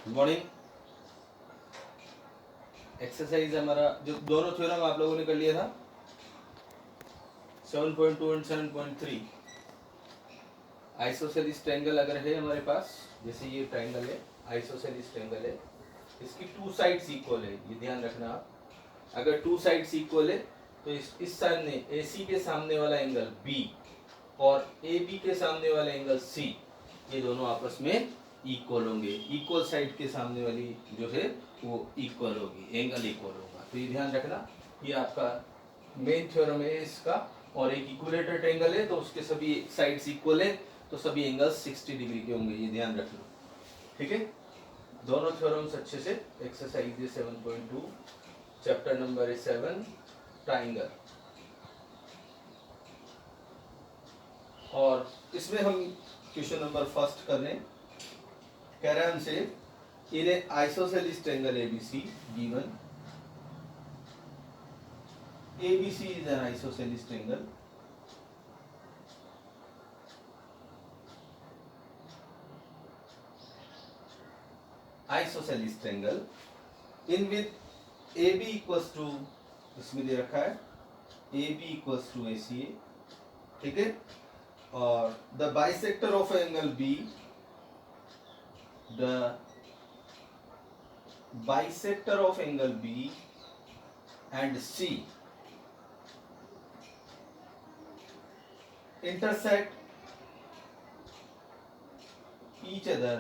Good morning. Exercise हमारा जो दोनों थ्योरम आप लोगों ने कर लिया था 7.2 एंड 7.3। आइसोसेलिस ट्रायंगल अगर है हमारे पास, जैसे ये ट्रायंगल है, आइसोसेलिस ट्रायंगल है, इसकी टू साइड्स इक्वल है, ये ध्यान रखना आप। अगर टू साइड्स इक्वल है तो इस सामने AC के सामने वाला एंगल B और AB के सामने वाला एंगल C, ये दोनों आपस में इक्वल होंगे। इक्वल साइड के सामने वाली जो है वो इक्वल होगी, एंगल इक्वल होगा। तो ये ध्यान रखना, ये आपका मेन थ्योरम है इसका। और एक इक्विलेटर ट्रायंगल है तो उसके सभी साइड्स इक्वल है, तो सभी एंगल्स 60 डिग्री के होंगे, ये ध्यान रखना। ठीक है, दोनों थ्योरम्स अच्छे से। Exercise 7.2 chapter number 7 triangle. और इसमें हम क्वेश्चन नंबर फर्स्ट कर रहे हैं। कह रहा है हमसे in a isosceles triangle ABC given ABC is an isosceles triangle in with AB equals to, इसमें दे रखा है AB equals to ACA, ठीक है। और the bisector of angle B, the bisector of angle B and C intersect each other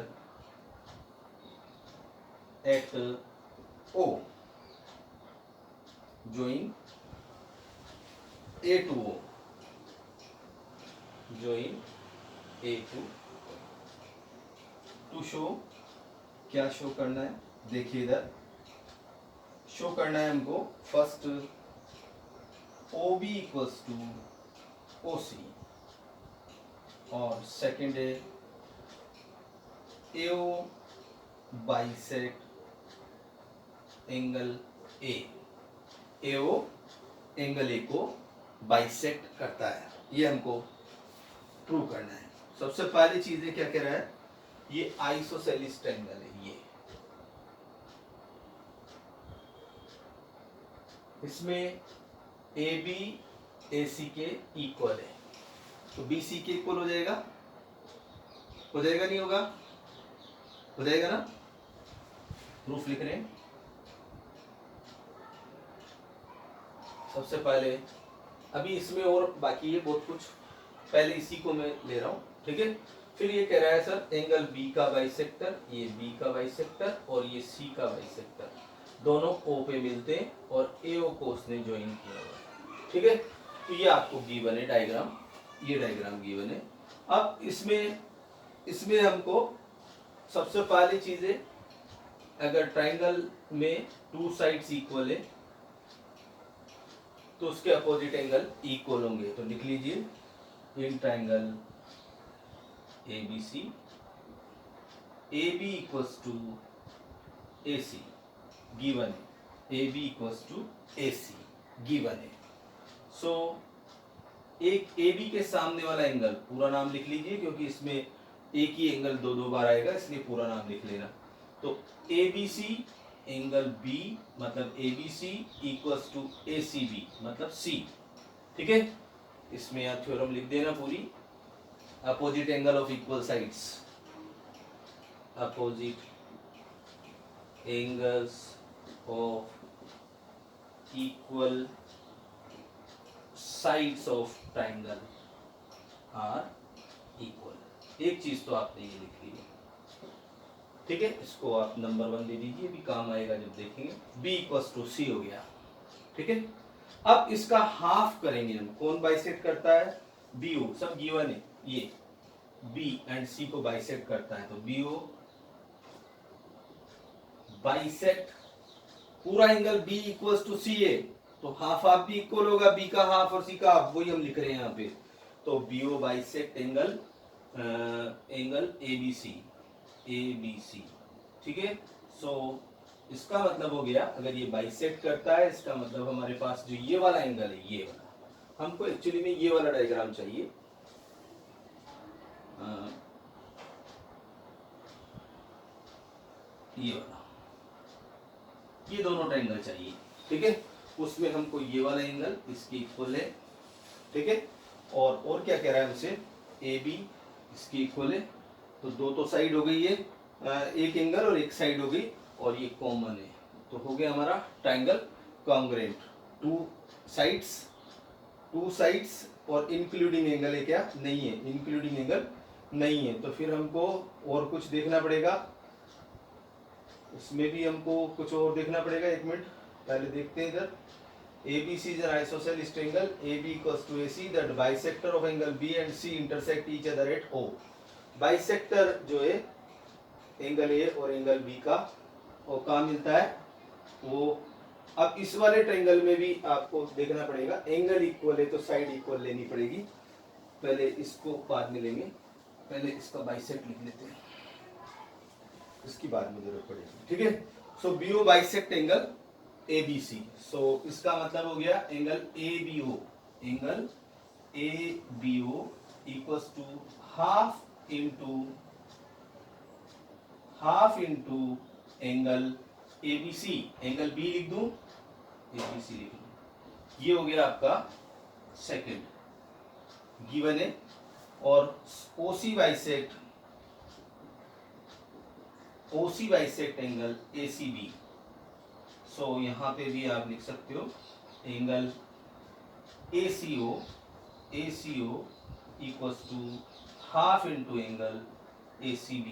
at O, join A to O, join A to show, क्या show करना है, देखिए इधर शो करना है हमको। First OB equals to OC और second है AO bisect angle A, AO angle A को बाइसेक्ट करता है, ये हमको प्रूव करना है। सबसे पहली चीज है, क्या कह रहा है, ये आइसोसेलिस ट्रायंगल है, ये इसमें AB AC के इक्वल है, तो BC के इक्वल हो जाएगा, नहीं होगा, हो जाएगा ना। प्रूफ लिख रहे हैं। सबसे पहले अभी इसमें और बाकी है बहुत कुछ, पहले इसी को मैं ले रहा हूँ, ठीक है। फिर ये कह रहा है सर एंगल B का बाइसेक्टर, ये B का बाइसेक्टर और ये C का बाइसेक्टर दोनों O पे मिलते हैं और AO को उसने ज्वाइन किया हुआ, ठीक है। तो ये आपको गिवन है डायग्राम, ये डायग्राम गिवन है। अब इसमें हमको सबसे पहली चीज है, अगर ट्रायंगल में टू साइड्स इक्वल है तो उसके अपोजिट एंगल इक्वल होंगे। तो लिख लीजिए in triangle ABC AB equals to AC given है, AB equals to AC given है। सो एक AB के सामने वाला एंगल, पूरा नाम लिख लीजिए क्योंकि इसमें एक ही एंगल दो बार आएगा, इसलिए पूरा नाम लिख लेना। तो ABC एंगल B मतलब ABC इक्वल्स टू ACB मतलब C, ठीक है। इसमें आप थ्योरम लिख देना पूरी, opposite angle of equal sides, opposite angles of equal sides of triangle are equal. एक चीज तो आपने ये लिख ली, ठीक है, इसको आप नंबर 1 दे दीजिए, भी काम आएगा जब देखेंगे। B इक्वल्स टू C हो गया, ठीक है। अब इसका हाफ करेंगे हम, कौन बाइसेक्ट करता है, BO, सब गिवन है, ये B एंड C को बाइसेक्ट करता है, तो BO बाइसेक्ट पूरा angle B equals to C है, तो हाफ हाफ भी इक्वल होगा, B का हाफ और C का हाफ, वही हम लिख रहे हैं यहाँ पे। तो BO बाइसेक्ट एंगल ABC, ठीक है। सो इसका मतलब हो गया, अगर ये बाइसेक्ट करता है, इसका मतलब हमारे पास जो ये वाला एंगल है, ये वाला, हमको एक्चुअली में ये वाला डायग्राम चाहिए। ये वाला, ये दोनों ट्रायंगल चाहिए, ठीक है। उसमें हमको ये वाला एंगल इसके इक्वल है, ठीक है। और क्या कह रहा है हमसे, ए बी इसके इक्वल है, तो दो तो साइड हो गई है, एक एंगल और एक साइड हो गई, और ये कॉमन है, तो हो गया हमारा ट्रायंगल कॉन्ग्रुएंट। टू साइड्स और इंक्लूडिंग एंगल है क्या, नहीं है, इंक्लूडिंग एंगल नहीं है, तो फिर हमको और कुछ देखना पड़ेगा, इसमें भी हमको कुछ और देखना पड़ेगा। एक मिनट पहले देखते हैं इधर। ABC is an isosceles triangle AB equals to AC that bisector of angle B and C intersect each other at O। Bisector जो है एंगल ए और एंगल बी का, वो कहाँ मिलता है, वो अब इस वाले ट्रायंगल में भी आपको देखना पड़ेगा, एंगल इक्वल है तो साइड इक्वल लेनी पड़ेगी, पहले इसको बाद में लेंगे, पहले इसका बाइसेक्ट लिख लेते हैं, इसकी बाद में जरूरत पड़ेगी, ठीक है। So BO bisect angle ABC, so इसका मतलब हो गया angle ABO, angle ABO equals to half into angle ABC, angle B लिख दूं, ABC लिख दूं, ये हो गया आपका सेकंड गिवन है। और OC bisect angle ACB, so यहाँ पे भी आप लिख सकते हो angle ACO equals to half into angle ACB,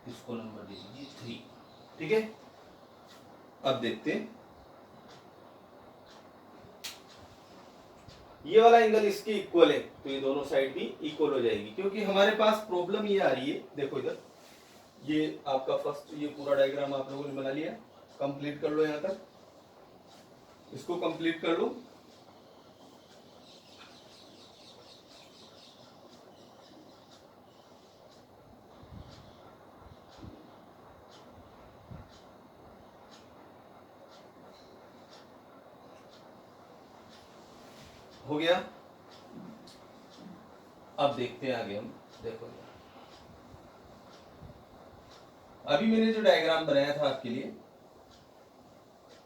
इसको नंबर दे दीजिए 3, ठीक है। अब देखते हैं, ये वाला एंगल इसके इक्वल है, तो ये दोनों साइड भी इक्वल हो जाएगी, क्योंकि हमारे पास प्रॉब्लम ये आ रही है, देखो इधर, ये आपका फर्स्ट, ये पूरा डायग्राम आप लोगों ने बना लिया, कंप्लीट कर लो, यहाँ तक इसको कंप्लीट कर लो। हो गया, अब देखते हैं आगे हम, देखो अभी मैंने जो डायग्राम बनाया था आपके लिए,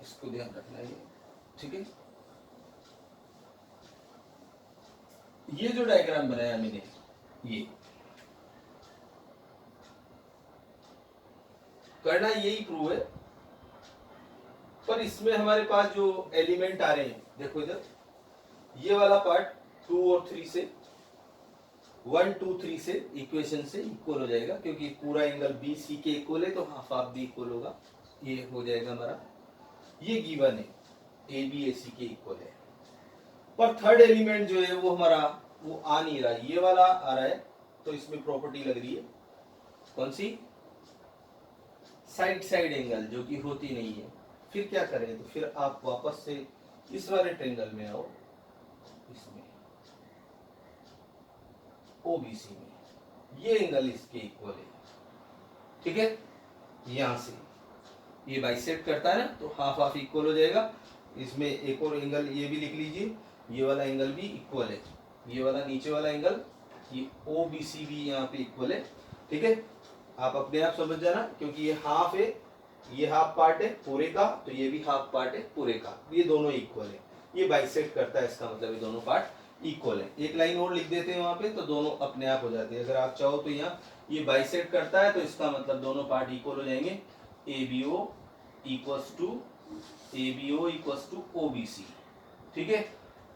इसको ध्यान रखना है, ठीक है। ये जो डायग्राम बनाया मैंने, ये करना यही प्रूव है, पर इसमें हमारे पास जो एलिमेंट आ रहे हैं, देखो इधर, ये वाला पार्ट 2 और 3 से 1 2 3 से इक्वेशन से इक्वल हो जाएगा, क्योंकि पूरा एंगल BC के इक्वल है, तो हाफ ऑफ B इक्वल होगा, ये हो जाएगा हमारा, ये गिवन है AB AC के इक्वल है। पर थर्ड एलिमेंट जो है वो हमारा वो आ नहीं रहा, ये वाला आ रहा है, तो इसमें प्रॉपर्टी लग रही है, कौन सी, साइड एंगल, जो कि होती नहीं है। फिर क्या करें, तो फिर आप वापस से इस वाले ट्रायंगल में आओ, इसमें OBC में, ये एंगल इसके इक्वल है, ठीक है। यहां से ये बाइसेक्ट करता है ना, तो हाफ हाफ इक्वल हो जाएगा। इसमें एक और एंगल ये भी लिख लीजिए, ये वाला एंगल भी इक्वल है, ये वाला नीचे वाला एंगल, ये OBC भी यहाँ पे इक्वल है, ठीक है। आप अपने आप समझ जाना, क्योंकि ये हाफ है, ये हाफ पार्ट है पूरे का, तो ये भी हाफ पार्ट है पूरे का, ये दोनों इक्वल है, ये बाइसेक्ट करता है, इसका मतलब ये दोनों पार्ट इक्वल है। एक लाइन और लिख देते हैं वहां पे, तो दोनों अपने आप हो जाते हैं। अगर आप चाहो तो यहाँ ये बाइसेक्ट करता है, तो इसका मतलब दोनों पार्ट इक्वल हो जाएंगे, ABO इक्वल्स टू OBC, ठीक है।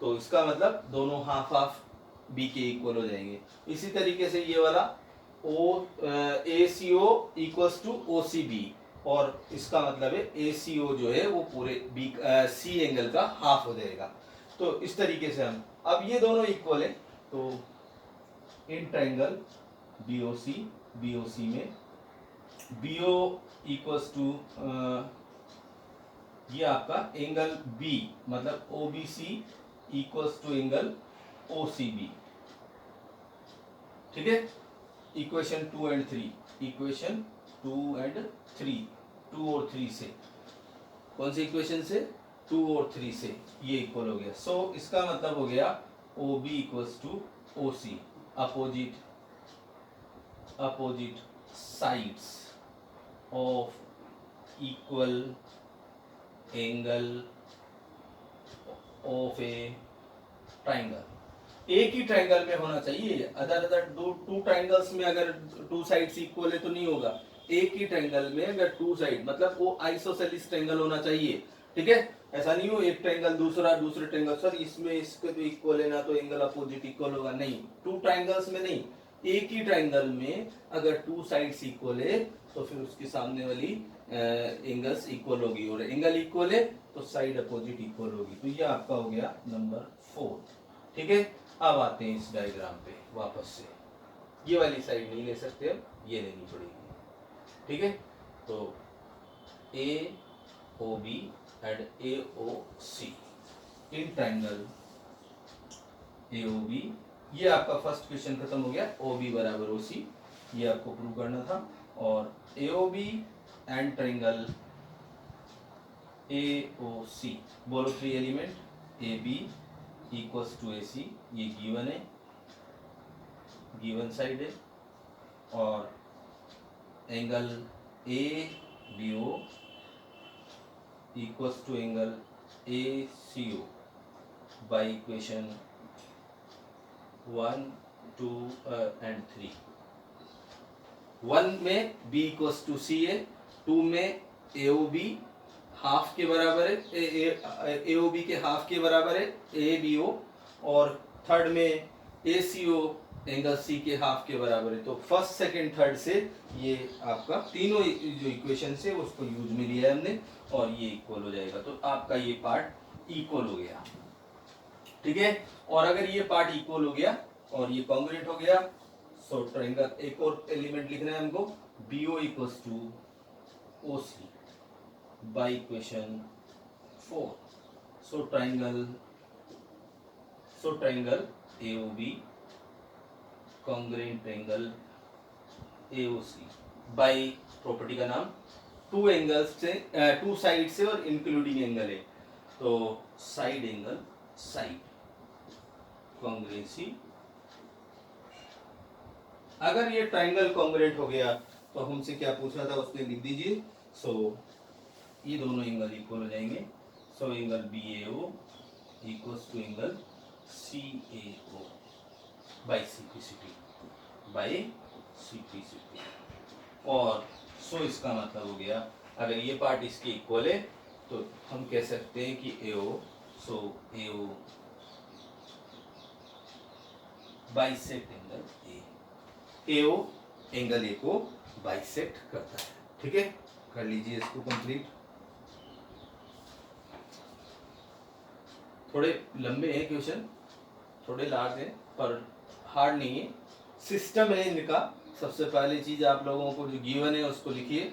तो इसका मतलब दोनों हाफ हाफ B के इक्वल हो जाएंगे। इसी तरीके से ये वाला ACO इक्वल्स टू OCB, और इसका मतलब है ACO जो है वो पूरे C एंगल का हाफ हो जाएगा। तो इस तरीके से हम, अब ये दोनों इक्वल है, तो इन ट्रायंगल BOC में BO इक्वल्स टू ये आपका एंगल B, मतलब OBC equals to angle OCB, ठीक है। इक्वेशन 2 और 3 से, कौन सी इक्वेशन से, 2 और 3 से ये इक्वल हो गया। सो इसका मतलब हो गया OB equals to OC, opposite sides of equal angle of a triangle. एक ही ट्राइंगल में होना चाहिए, अदर अदर टू ट्राइंगल्स में अगर टू साइड्स इक्वल है तो नहीं होगा। एक ही ट्राइंगल में अगर टू साइड मतलब वो आइसोसेलेस ट्राइंगल होना चाहिए, ठीक है। ऐसा नहीं हो एक ट्राइंगल दूसरा दूसरे ट्राइंगल, सर इसमें इसके तो इक्वल है ना तो एंगल अपोजिट इक्वल होगा, नहीं, टू ट्राइंगल्स में नहीं, एक ही ट्राइंगल में अगर टू साइड्स इक्वल है तो फिर उसके सामने वाली एंगल्स इक्वल होगी, और एंगल इक्वल है तो साइड अपोजिट इक्वल होगी। तो ये आपका हो गया नंबर 4, ठीक है। अब आते हैं इस डायग्राम पे वापस से, ये वाली साइड नहीं ले सकते, अब ये लेनी पड़ेगी, ठीक है। तो A O B and A O C in triangle A O B, ये आपका फर्स्ट क्वेश्चन खत्म हो गया। ओ बी बराबर ओ सी, ये आपको प्रूव करना था। और A O B and triangle A O C, बोलो three element A B equals to A C, ये गिवन है, गिवन साइड है। और angle A B O equals to angle A C O by equation 1, 2 and 3। 1 में b equals to सी है, 2 में ए O be half के बराबर है, ए ओ बी के हाफ के बराबर है ए बी ओ, और थर्ड में ए सी ओ एंगल सी के हाफ के बराबर है। तो फर्स्ट सेकंड थर्ड से ये आपका तीनों जो इक्वेशन से उसको यूज में लिया है हमने, और ये इक्वल हो जाएगा। तो आपका ये पार्ट इक्वल हो गया, ठीक है। और अगर ये पार्ट इक्वल हो गया और ये कॉन्ग्रुएंट हो गया, सो ट्रायंगल एक और एलिमेंट लिखना है हमको, B O equals to O C by equation 4। So triangle A O B congruent triangle A O C by property का नाम, टू एंगल्स से टू साइड से और इंक्लूडिंग एंगल है, तो साइड एंगल साइड कॉन्ग्रुएंसी। अगर ये ट्रायंगल कॉन्ग्रुएंट हो गया तो हमसे क्या पूछा था उसने लिख दीजिए। सो ये दोनों एंगल इक्वल हो जाएंगे। So angle B A O equals to angle C A O by simplicity. और सो इसका मतलब हो गया अगर ये पार्ट इसके इक्वल है तो हम कह सकते हैं कि A O, so A O bisect angle A O angle A को बाइसेक्ट करता है, ठीक है। कर लीजिए इसको कंप्लीट। थोड़े लंबे हैं क्वेश्चन, थोड़े लार्ज हैं, पर हार्ड नहीं है, सिस्टम है इनका। सबसे पहली चीज आप लोगों को जो गिवन है उसको लिखिए,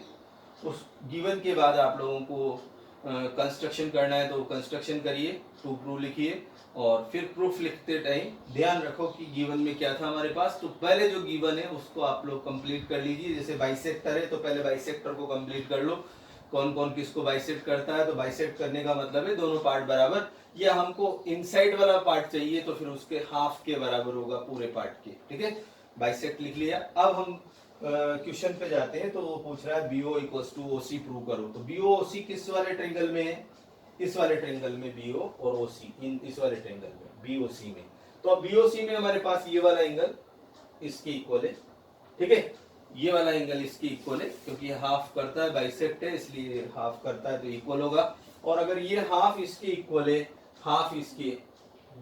उस गिवन के बाद आप लोगों को कंस्ट्रक्शन करना है तो कंस्ट्रक्शन करिए, टू प्रूफ लिखिए, और फिर प्रूफ लिखते टाइम ध्यान रखो कि गिवन में क्या था हमारे पास। तो पहले जो गिवन है उसको आप लोग कंप्लीट कर लीजिए। जैसे बाइसेक्टर है तो पहले बाइसेक्टर को कंप्लीट कर लो, कौन कौन किसको बाइसेक्ट करता है। तो बाइसेक्ट करने का मतलब है दोनों पार्ट बराबर, या हमको इनसाइड वाला पार्ट चाहिए तो फिर उसके हाफ के बराबर होगा पूरे पार्ट के, ठीक है। बाइसेक्ट लिख लिया। अब हम क्वेश्चन पे जाते हैं। तो वो पूछ रहा है BO equals to OC prove करो। तो BO OC किस वाले ट्रायंगल में है, इस वाले ट्रायंगल में BO और OC, इन इस वाले ट्रायंगल में BOC में। तो अब BOC में हमारे पास ये वाला एंगल इसके इक्वल है, ठीक है, ये वाला एंगल इसके इक्वल है क्योंकि ये हाफ करता है, बाइसेक्ट है इसलिए हाफ करता है तो इक्वल होगा। और अगर ये हाफ इसके इक्वल है, हाफ इसके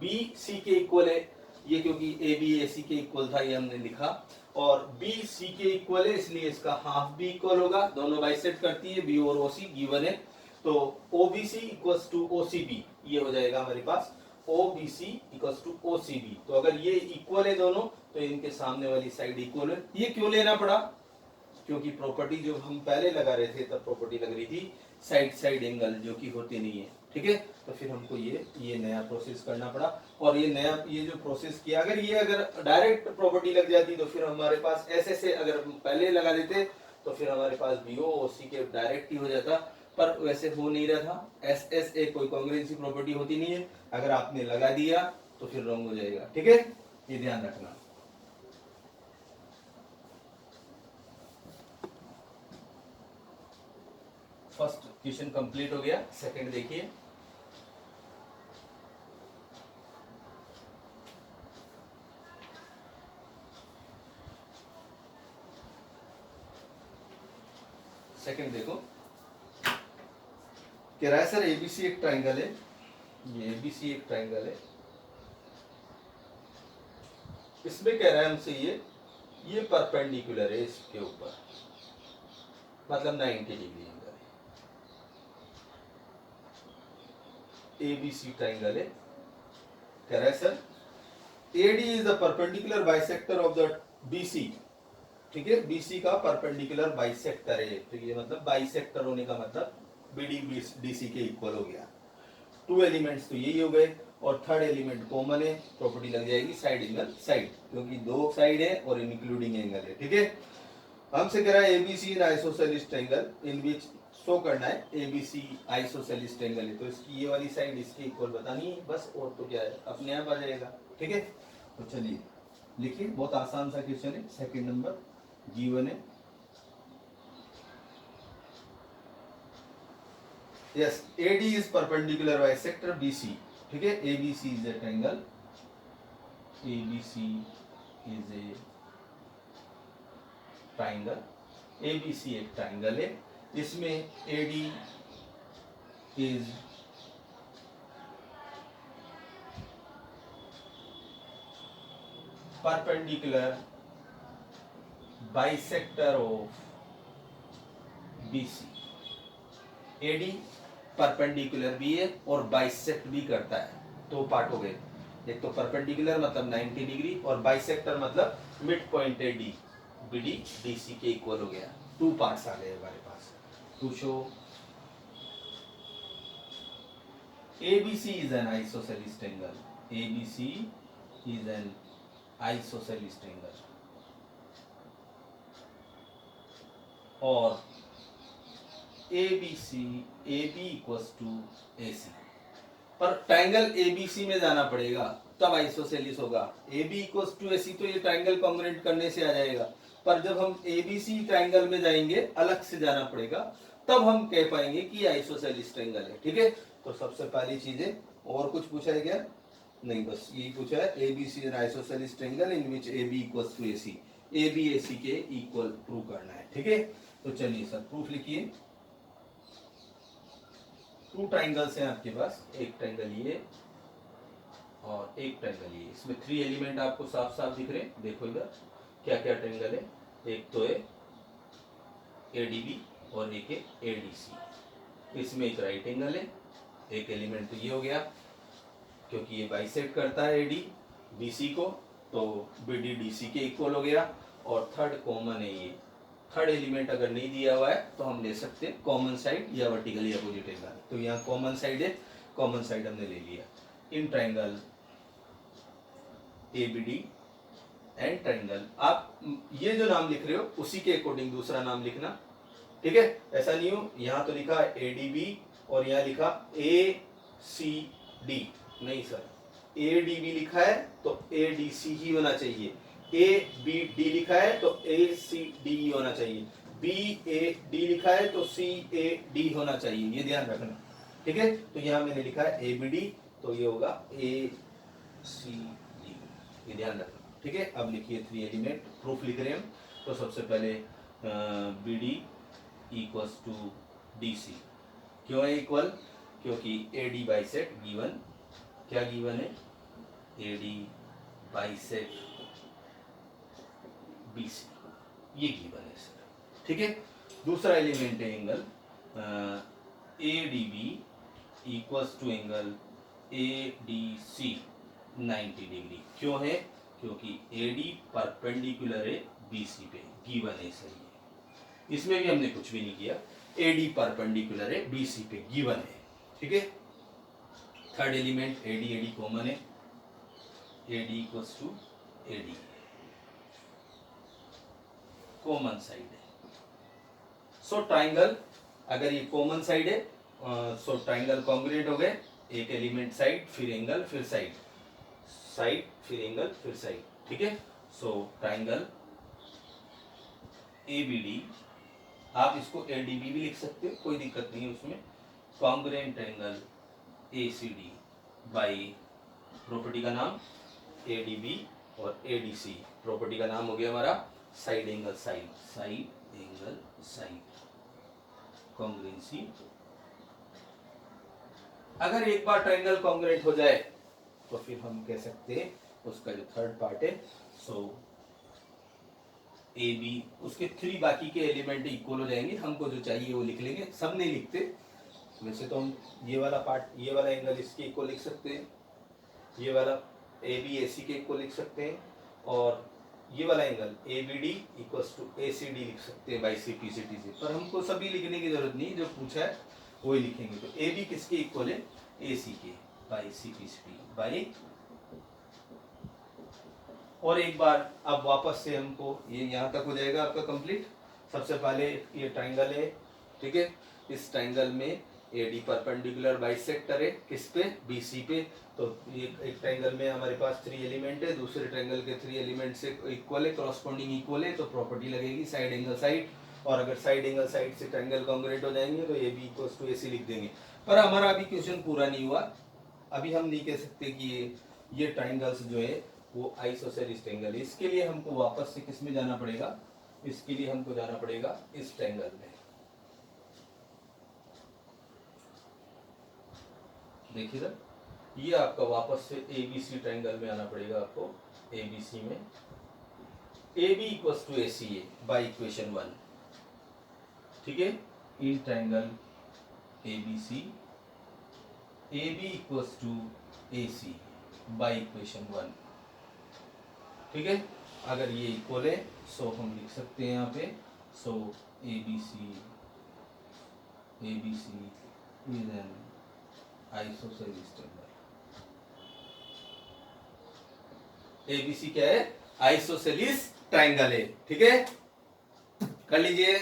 BC के इक्वल है, ये क्योंकि AB AC के इक्वल था ये हमने लिखा, और BC के इक्वल है इसलिए इसका हाफ भी इक्वल होगा, दोनों बाइसेक्ट करती है BO और OC गिवन है। तो OBC इक्वल्स टू OCB, ये हो जाएगा हमारे पास OBC इक्वल्स टू OCB। तो अगर ये इक्वल है दोनों तो इनके सामने वाली साइड इक्वल है। ये क्यों लेना पड़ा, क्योंकि प्रॉपर्टी जो हम पहले लगा रहे थे तब प्रॉपर्टी लग रही थी साइड साइड एंगल, जो कि होती नहीं है, ठीक है। तो फिर हमको ये नया प्रोसेस करना पड़ा, और ये जो प्रोसेस किया, अगर डायरेक्ट प्रॉपर्टी लग जाती तो फिर हमारे पास ऐसे अगर हम पहले लगा देते तो फिर हमारे पास BO OC के डायरेक्ट ही हो जाता, पर वैसे हो नहीं रहा था। SSA कोई कॉन्ग्रुएंसी प्रॉपर्टी होती नहीं है, अगर आपने लगा दिया तो फिर रॉन्ग हो जाएगा, ठीक है, ये ध्यान रखना। फर्स्ट क्वेश्चन कंप्लीट हो गया। सेकंड देखिए, सेकंड देखो, कह रहा है सर एबीसी एक ट्राइंगल है, ये एबीसी एक ट्राइंगल है, इसमें कह रहा है हमसे ये परपेंडिकुलर है इसके ऊपर, मतलब 90 डिग्री एंगल है, एबीसी ट्राइंगल है। कह रहा है sir AD is the perpendicular bisector of the BC, ठीक है, BC का परपेंडिकुलर बाइसेक्टर है, तो ये मतलब बाइसेक्टर होने का मतलब BD DC के इक्वल हो गया। टू एलिमेंट्स तो यही हो गए, और थर्ड एलिमेंट कॉमन है, प्रॉपर्टी लग जाएगी साइड एंगल साइड, क्योंकि दो साइड है और इंक्लूडिंग एंगल है, ठीक है। हमसे कह रहा है ABC in isosceles triangle in which show करना है एबीसी आइसोसेलिस ट्रायंगल है, तो इसकी ये वाली साइड इसके इक्वल बतानी है बस, और तो क्या है अपने आप आ जाएगा, ठीक है। तो चलिए लिखिए, बहुत आसान सा क्वेश्चन है, सेकंड नंबर गिवन है। Yes, AD is perpendicular bisector BC, ठीक है, ABC is a triangle, ABC is a triangle, ABC एक ट्रायंगल है, इसमें AD is perpendicular bisector of BC। AD perpendicular भी है और बाइसेक्ट भी करता है, दो पार्ट हो गए, एक तो परपेंडिकुलर मतलब 90 डिग्री और बाइसेक्टर मतलब मिड पॉइंट है D, BD DC के इक्वल हो गया, टू पार्ट्स आ गए हमारे पास। To show ABC is an isosceles triangle, ABC is an isosceles triangle, और ABC AB equals to AC, पर ट्रायंगल ABC में जाना पड़ेगा तब आइसोसेलिस होगा। AB equals to AC तो ये ट्रायंगल कॉन्ग्रुएंट करने से आ जाएगा, पर जब हम ABC ट्रायंगल में जाएंगे अलग से जाना पड़ेगा, तब हम कह पाएंगे कि आइसोसेलिस ट्रायंगल है, ठीक है। तो सबसे पहली चीज है, और कुछ पूछा है क्या? नहीं, बस यही पूछा है, ABC is isosceles triangle in which AB equals to AC, AB AC के इक्वल प्रूव करना है, ठीक है। तो चलिए सर प्रूफ लिखिए। टू ट्राइंगल्स हैं आपके पास, एक ट्राइंगल ये और एक ट्राइंगल ये, इसमें थ्री एलिमेंट आपको साफ साफ दिख रहे हैं, देखो इधर क्या क्या ट्राइंगल है, एक तो है ADB और एक है ADC, इसमें एक राइट एंगल है, एक एलिमेंट तो ये हो गया क्योंकि ये बाइसेक्ट करता है AD BC को, तो BD DC के इक्वल हो गया, और थर्ड कॉमन है ये, थर्ड एलिमेंट अगर नहीं दिया हुआ है तो हम ले सकते हैं कॉमन साइड या वर्टिकली अपोजिट एंगल, तो यहाँ कॉमन साइड है, कॉमन साइड हमने ले लिया। In triangle ABD and triangle, आप ये जो नाम लिख रहे हो उसी के अकॉर्डिंग दूसरा नाम लिखना, ठीक है। ऐसा नहीं हो यहाँ तो लिखा ADB और यहाँ लिखा ACD, नहीं सर, ADB लिखा है तो ADC ही होना चाहिए, ABD लिखा है तो ACD ही होना चाहिए, BAD लिखा है तो CAD होना चाहिए, ये ध्यान रखना, ठीक है। तो यहाँ मैंने लिखा है ABD, तो ये होगा ACD, ये ध्यान रखना, ठीक है। अब लिखिए थ्री एलिमेंट, प्रूफ लिख रहे हैं हम, तो सबसे पहले BD इक्वल्स टू DC, क्यों है इक्वल? क्योंकि AD बाइसेक्ट गिवन, क्या गिवन है? AD बाइसेक्ट BC, ये गिवन है सर, ठीक है। दूसरा एलिमेंट है angle ADB equals to angle ADC 90 degree, क्यों है? क्योंकि AD परपेंडिकुलर है BC पे, गिवन है सर, ये इसमें भी हमने कुछ भी नहीं किया, AD परपेंडिकुलर है BC पे, गिवन है, ठीक है। थर्ड एलिमेंट AD कॉमन है, AD equals to AD, common side है। सो ट्राइंगल, अगर ये कॉमन साइड है सो ट्राइंगल कॉन्ग्रुएंट हो गए, एक एलिमेंट साइड फिर एंगल फिर साइड, साइड फिर एंगल फिर साइड, ठीक है। सो ट्राइंगल ABD आप इसको एडीबी भी लिख सकते हो, कोई दिक्कत नहीं है उसमें। Congruent angle ACD by property का नाम एडीबी और एडीसी, प्रॉपर्टी का नाम हो गया हमारा side angle side, side angle side congruency. अगर एक बार ट्रायंगल कॉन्ग्रुएंट हो जाए तो फिर हम कह सकते हैं उसका जो थर्ड पार्ट है, सो ए बी, उसके 3 बाकी के एलिमेंट इक्वल हो जाएंगे। हमको जो चाहिए वो लिख लेंगे, सब नहीं लिखते वैसे तो हम ये वाला पार्ट, ये वाला एंगल इसके इक्वल लिख सकते हैं, ये वाला ए बी ए सी के इक्वल लिख सकते हैं, और ये वाला angle A B D equals to A C D लिख सकते हैं by C P C T से। पर हमको सभी लिखने की जरूरत नहीं, जो पूछा है वही लिखेंगे। तो ए बी किसके इक्वल है, ए सी के by C P C T by. और एक बार अब वापस से हमको ये यहाँ तक हो जाएगा आपका कंप्लीट। सबसे पहले ये ट्राइंगल है, ठीक है, इस ट्राइंगल में एडी परपेंडिकुलर बाइसेक्टर है किस पे, बीसी पे। तो ये एक ट्राइंगल में हमारे पास 3 एलिमेंट है, दूसरे ट्राइंगल के 3 एलिमेंट से इक्वल है, करस्पॉन्डिंग इक्वल है, तो प्रॉपर्टी लगेगी साइड एंगल साइड। और अगर साइड एंगल साइड से ट्राइंगल कॉन्ग्रुएंट हो जाएंगे तो ए बी इक्वल्स टू ए सी लिख देंगे। पर हमारा अभी क्वेश्चन पूरा नहीं हुआ, अभी हम नहीं कह सकते कि ये ट्राइंगल्स जो है वो आइसोसेलेस ट्रायंगल है। इसके लिए हमको वापस से किस में जाना पड़ेगा, इसके लिए हमको जाना पड़ेगा इस ट्रायंगल में। देखिए ना, ये आपका वापस से एबीसी ट्रायंगल में आना पड़ेगा आपको। एबीसी में A B equals to A C A by equation 1, ठीक है। In triangle ABC A B equals to A C by equation 1, ठीक है। अगर ये इक्वल है सो हम लिख सकते हैं यहाँ पे, so A B C is an isosceles triangle. ABC क्या है, आइसोसेलेस ट्रायंगल है, ठीक है। कर लीजिए,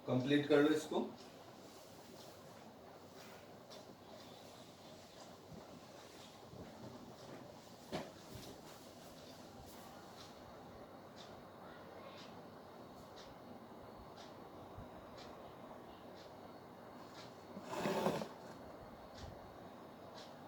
कंप्लीट कर लो इसको।